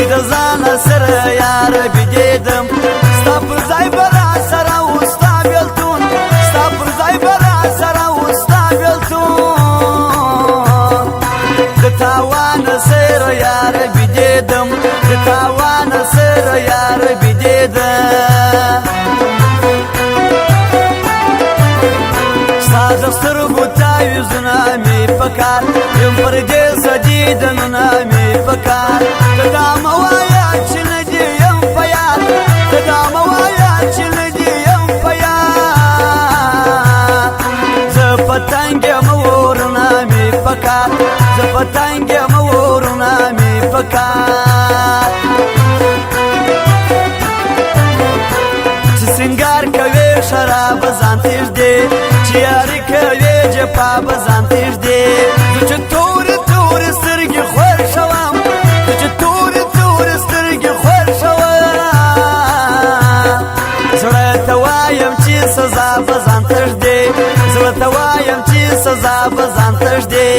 د ځان سره یار بګیدم ستا پر ځای به را سره و ستا بېلتون ستا پر ځای به را سره و ستا بېلتون د تاوان سره یار بګیدم د تاوان سره یار بګیدم ستا د سترګو تاویزونه مې په کار یم پر دې سجیدنونه مې په کار ته دا مه وایه چې نه دې یم په یاد ته دا مه وایه چې نه دې یم په یاد زه په تنګ یم ورونه مې په کار زه په تنګ یم ورونه مې په کار چې سنګار کوې شراب ځان تږدې چې یاري کوې جفا به ځان تږدې زه چې تورې تورې سترګې خوښوم زه چې تورې تورې سترګې خوښوم زړه ته وایم چې سزا به ځان تږدې زړه ته وایم چې سزا به ځان تږدې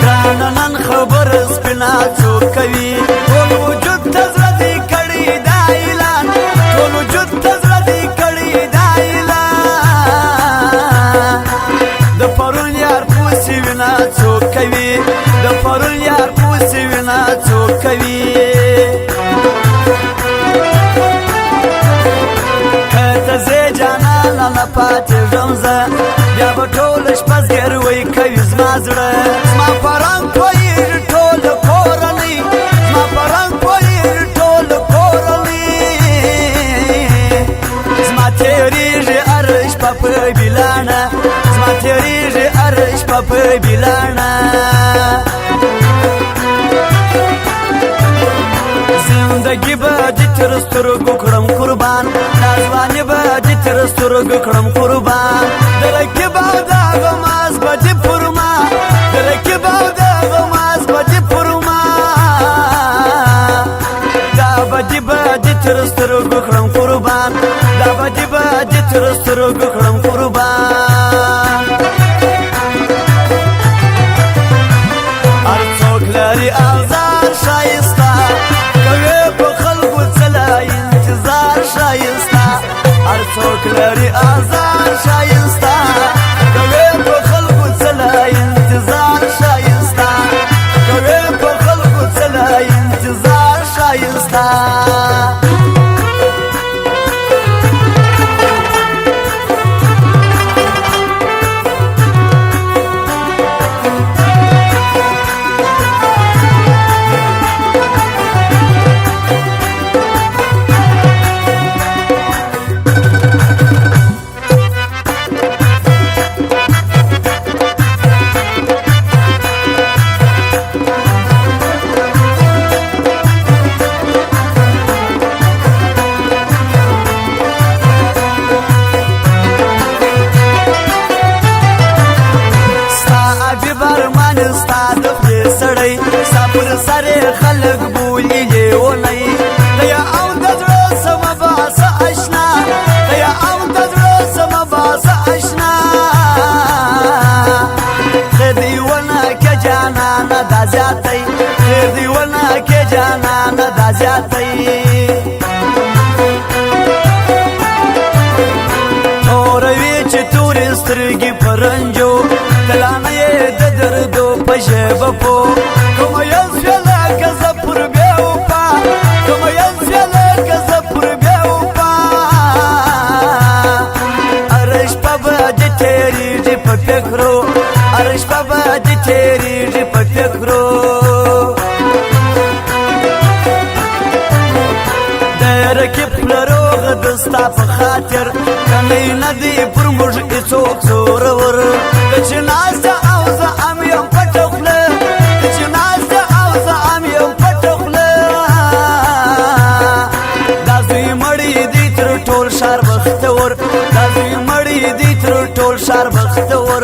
ګرانه نن خبره سپینه څوک کوي ټول وجود ته زړه دې کړی دا اعلان ټول وجود ته زړه دې کړی دا اعلان د پرون یار پوسې وینا څوک کوي د پرون یار پوسې وینا څوک کوي که ته ځې جانانه نه پاتېږم زه بیا به ټوله شپه زګیروی کوي زما زړه زما په رنګ پوهېږي ټوله کورنۍ زما په رنګ پوهېږي ټوله کورنۍ زما تېرېږي هره شپه په بېلانه زما تېرېږي هره شپه په بېلانه زندګي به دې تر سترګو کړم قربان دا ځواني به دې تر سترګو کړم قربان د رقیب او د غماز به دې پر ما د رقیب او د غماز به دې پر ما دا به دې تر سترګو کړم قربان دا به دې تر سترګو کړم قربان هر څوک لري آزار ښایسته کوي په خلکو څله انتظار ښایسته هر څوک لري آزار ښایسته کوي په خلکو څله انتظار ښایسته کوي په خلکو څله انتظار ښایسته زیاتوي توروي چې تورې سترګې په رنجو تلانه یې د دردو په ژبه پو کومه یل شوله که زه پر بېوفا کومه یل شوله که زه پر بېوفا هره شپه به دې تېرېږي په فکرو هره شپه به دې تېرېږي په فکرو د رقیب لروغه د ستا په خاطر کنی نه دی پر موږ هېڅوک زورور که چې ناسته او زه هم یم پټه خوله که چې ناسته او زه هم یم پټه خوله دا زوی مړی دی تر ټول ښار بختور دا زوی مړی دی تر ټول ښار بختور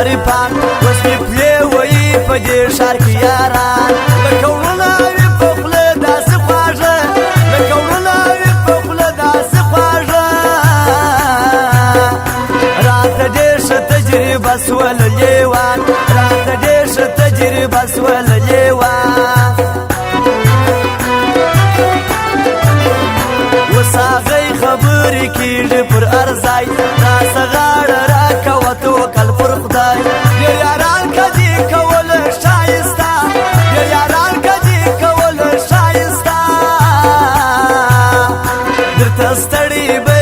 عارفان اوس مې پلې وایي په دې ښار کې یاران لکه وروڼه وي په خوله داسې خواږه لکه وروڼه وي په خوله داسې خواږه راته ډېر ښه تجربه سوله لیوان راته ډېر ښه تجربه سوله لیوان اوس هغی خبرې کېږي پر هر ځای راسه غاړه راکوه توکل پر خدای ډېر یاران که دې کوله ښایسته ډېر یاران که دې کوله ښایسته درته ستړي به